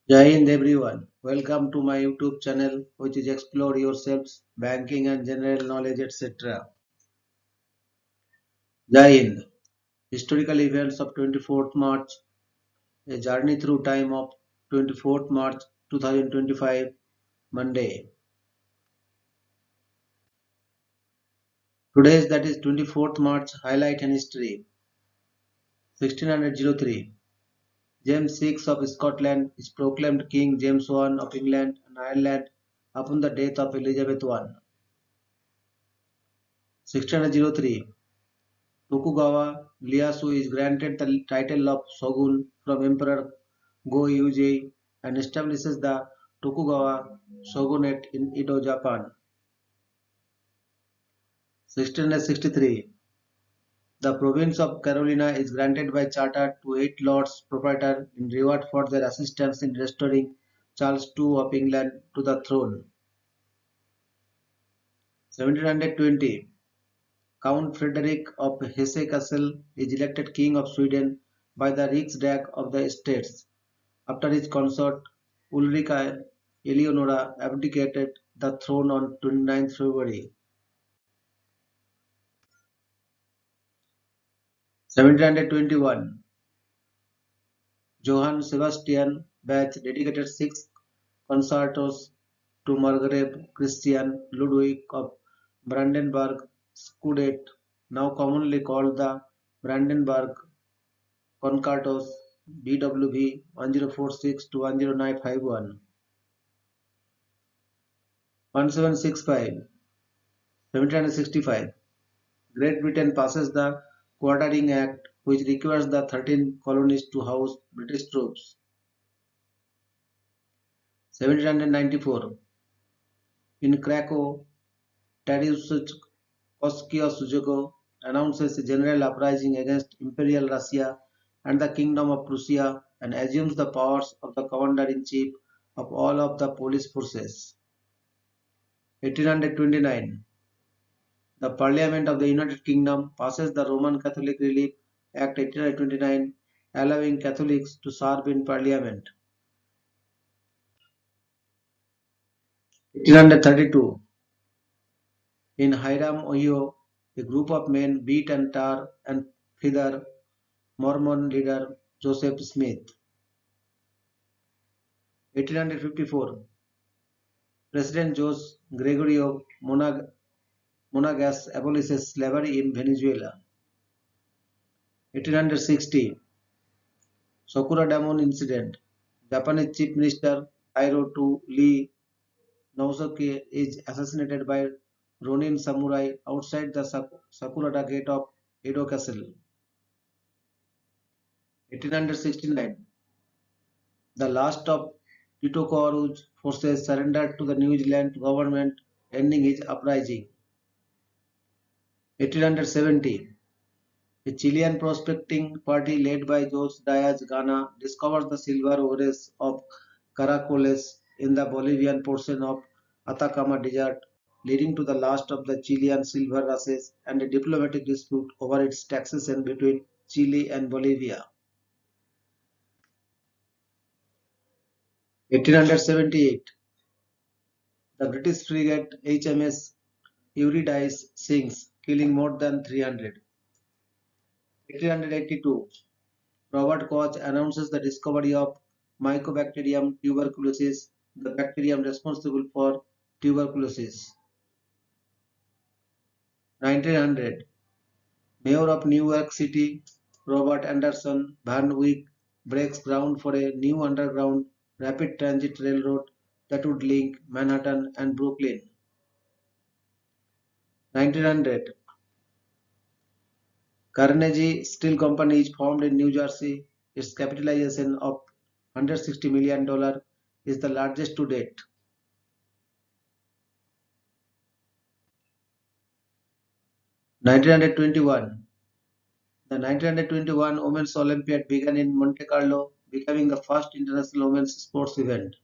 Jai Hind everyone. Welcome to my YouTube channel which is Explore Yourselves, Banking and General Knowledge etc. Jai Hind. Historical events of 24th March, a journey through time of 24th March 2025, Monday. Today's that is 24th March highlight and history. 1603. James VI of Scotland is proclaimed King James I of England and Ireland upon the death of Elizabeth I. 1603. Tokugawa Ieyasu is granted the title of shogun from Emperor Go-Yūzei and establishes the Tokugawa shogunate in Edo, Japan. 1663. The province of Carolina is granted by charter to 8 lords proprietor in reward for their assistance in restoring Charles II of England to the throne. 1720. Count Frederick of Hesse-Kassel is elected King of Sweden by the Riksdag of the Estates after his consort Ulrika Eleonora abdicated the throne on 29 February 1721. Johann Sebastian Bach dedicated 6 concertos to Margrave Christian Ludwig of Brandenburg-Schwedt, now commonly called the Brandenburg Concertos BWV 1046 to 10951. 1765. 1765. Great Britain passes the Quartering Act, which requires the 13 colonies to house British troops. 1794. In Krakow, Tadeusz Kościuszko announces a general uprising against Imperial Russia and the Kingdom of Prussia and assumes the powers of the commander-in-chief of all of the police forces. 1829. The Parliament of the United Kingdom passes the Roman Catholic Relief Act 1829, allowing Catholics to serve in Parliament. 1832. In Hiram, Ohio, a group of men beat and tar and feather Mormon leader Joseph Smith. 1854. President Jose Gregorio Monagas abolishes slavery in Venezuela. 1860. Sakura Damon incident. Japanese Chief Minister Tairo Lee Naosuke is assassinated by Ronin samurai outside the Sakurada gate of Edo Castle. 1869. The last of Titokawaru's forces surrendered to the New Zealand government, ending his uprising. 1870. A Chilean prospecting party led by Jose Diaz-Gana discovers the silver ores of Caracoles in the Bolivian portion of Atacama Desert, leading to the last of the Chilean silver rushes and a diplomatic dispute over its taxation between Chile and Bolivia. 1878. The British frigate HMS Eurydice sinks, killing more than 300. 1882. Robert Koch announces the discovery of Mycobacterium tuberculosis, the bacterium responsible for tuberculosis. 1900. Mayor of New York City, Robert Anderson Van Wyck breaks ground for a new underground rapid transit railroad that would link Manhattan and Brooklyn. 1900. Carnegie Steel Company is formed in New Jersey. Its capitalization of $160 million is the largest to date. 1921. The 1921 Women's Olympiad began in Monte Carlo, becoming the first international women's sports event.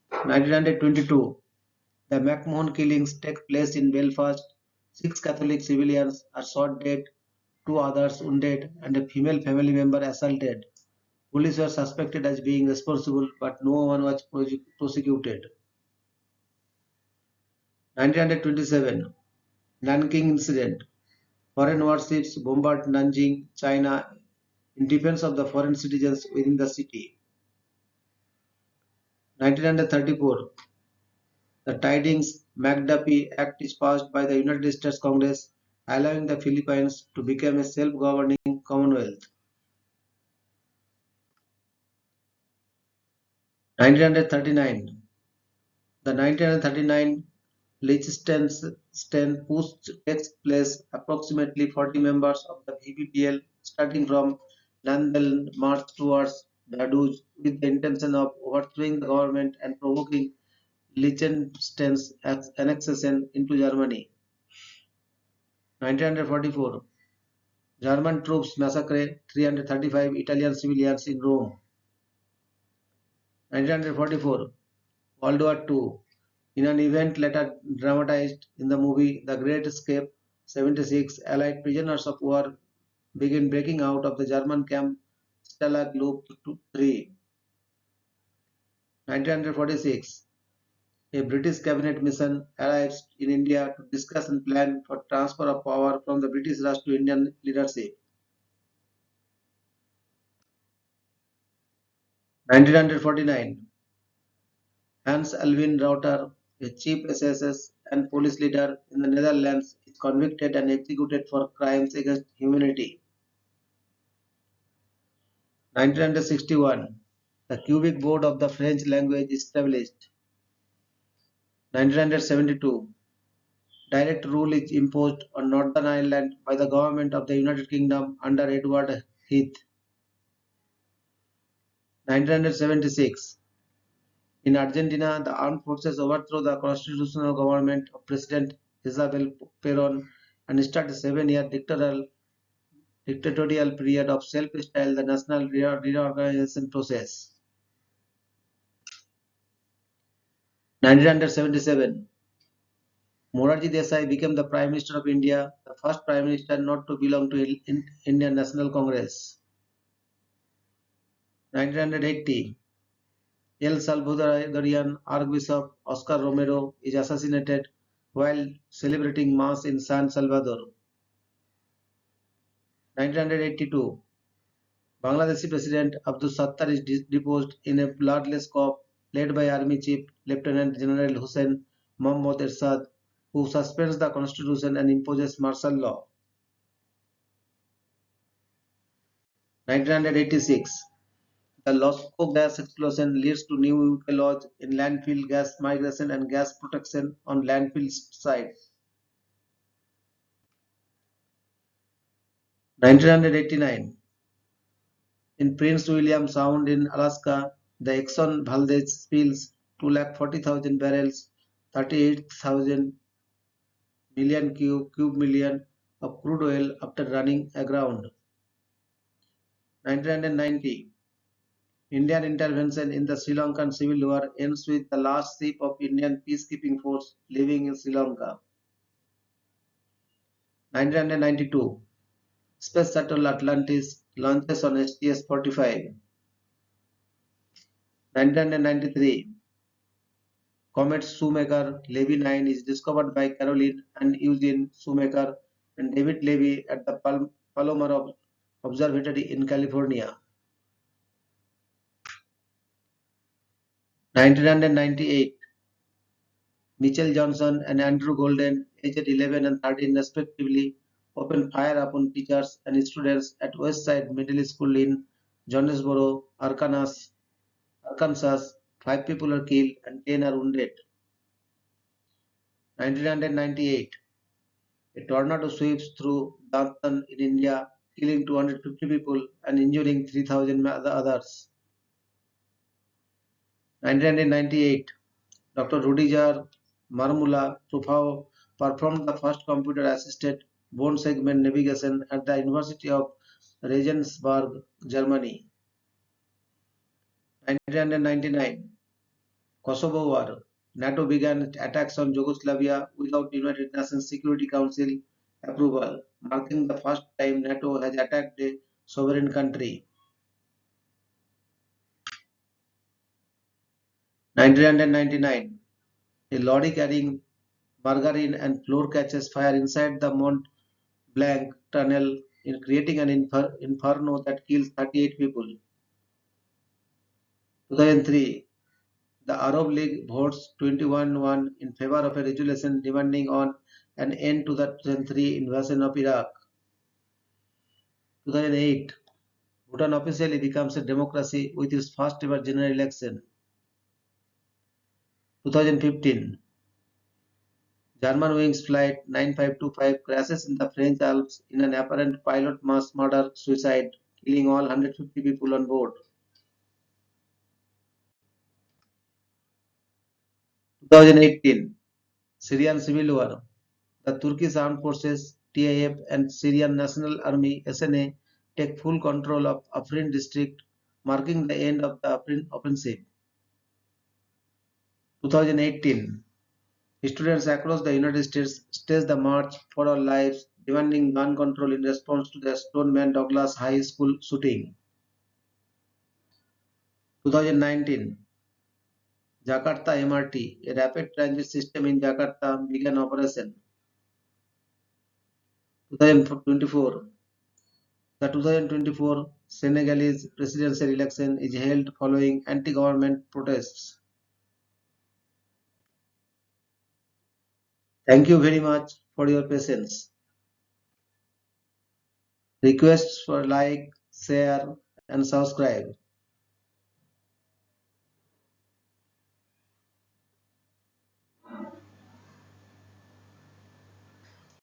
1922. The McMahon killings take place in Belfast. 6 Catholic civilians are shot dead, 2 others wounded, and a female family member assaulted. Police were suspected as being responsible, but no one was prosecuted. 1927 Nanking Incident. Foreign warships bombard Nanjing, China, in defense of the foreign citizens within the city. 1934 The Tidings-McDuffie Act is passed by the United States Congress, allowing the Philippines to become a self-governing commonwealth. 1939 The 1939 Liechtenstein Putsch takes place. Approximately 40 members of the VPPL, starting from Nandeln, march towards Vaduz with the intention of overthrowing the government and provoking Liechtenstein's annexation into Germany. 1944 German troops massacre 335 Italian civilians in Rome. 1944 World War II. In an event later dramatized in the movie The Great Escape, 76 Allied prisoners of war begin breaking out of the German camp Stalag Luft 3. 1946 A British cabinet mission arrives in India to discuss and plan for transfer of power from the British Raj to Indian leadership. 1949 Hans Alvin Rauter, a chief SS and police leader in the Netherlands, is convicted and executed for crimes against humanity. 1961 The Quebec Board of the French language is established. 1972 Direct rule is imposed on Northern Ireland by the government of the United Kingdom under Edward Heath. 1976 In Argentina, the armed forces overthrow the constitutional government of President Isabel Perón and start a 7-year dictatorial period of self-styled the national reorganization process. 1977 Morarji Desai became the Prime Minister of India, the first Prime Minister not to belong to Indian National Congress. 1980 El Salvadorian Archbishop Oscar Romero is assassinated while celebrating Mass in San Salvador. 1982 Bangladeshi President Abdul Sattar is deposed in a bloodless coup led by Army Chief Lieutenant General Hussein Mohammad Ershad, who suspends the constitution and imposes martial law. 1986 The Losco gas explosion leads to new UK laws in landfill gas migration and gas protection on landfill sites. 1989 In Prince William Sound in Alaska, the Exxon Valdez spills 240,000 barrels, 38,000 million cube million of crude oil after running aground. 1990 Indian intervention in the Sri Lankan civil war ends with the last ship of Indian peacekeeping force leaving in Sri Lanka. 1992 Space Shuttle Atlantis launches on STS-45. 1993 Comet Shoemaker-Levy 9 is discovered by Caroline and Eugene Shoemaker and David Levy at the Palomar Observatory in California. 1998 Mitchell Johnson and Andrew Golden, aged 11 and 13 respectively, opened fire upon teachers and students at Westside Middle School in Jonesboro, Arkansas. 5 people are killed and 10 are wounded. 1998 A tornado sweeps through Danthan in India, killing 250 people and injuring 3,000 others. 1998 Dr. Rudiger Marmula performed the first computer-assisted bone segment navigation at the University of Regensburg, Germany. 1999 Kosovo War. NATO began attacks on Yugoslavia without United Nations Security Council approval, marking the first time NATO has attacked a sovereign country. 1999, a lorry carrying margarine and flour catches fire inside the Mont Blanc tunnel, creating an inferno that kills 38 people. 2003, the Arab League votes 21-1 in favor of a resolution demanding on an end to the 2003 invasion of Iraq. 2008, Bhutan officially becomes a democracy with its first ever general election. 2015, Germanwings Flight 9525 crashes in the French Alps in an apparent pilot mass murder suicide, killing all 150 people on board. 2018, Syrian Civil War. The Turkish Armed Forces (TIF) and Syrian National Army (SNA) take full control of Afrin district, marking the end of the Afrin offensive. 2018, students across the United States stage the March for Our Lives, demanding gun control in response to the Stoneman Douglas High School shooting. 2019, Jakarta MRT, a rapid transit system in Jakarta, began operation. 2024, the 2024 Senegalese presidential election is held following anti-government protests. Thank you very much for your patience. Requests for like, share and subscribe.